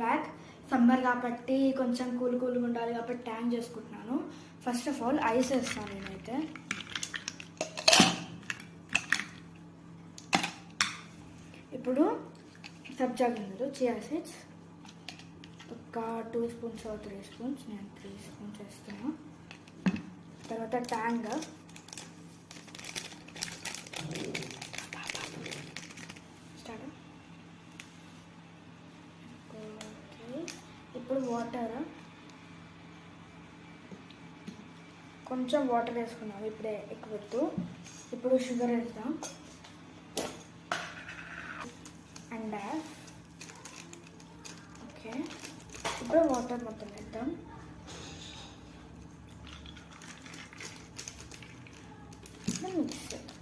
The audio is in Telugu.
బ్యాక్. సమ్మర్ కాబట్టి కొంచెం కూల్గా ఉండాలి కాబట్టి ట్యాంక్ చేసుకుంటున్నాను. ఫస్ట్ ఆఫ్ ఆల్ ఐస్ వేస్తాను నేనైతే. ఇప్పుడు సబ్జా గింజలు, చియా సీడ్స్ ఒక 2 స్పూన్స్ or 3 స్పూన్స్, నేను 3 స్పూన్స్ వేస్తున్నాను. తర్వాత ట్యాంగ్, ఇప్పుడు వాటర్, కొంచెం వాటర్ వేసుకున్నాము, ఇప్పుడే ఎక్కువద్దు. ఇప్పుడు షుగర్ వేద్దాం అండ్ ఓకే. ఇప్పుడు వాటర్ మొత్తం వేద్దాం. మిక్స్ చేద్దాం.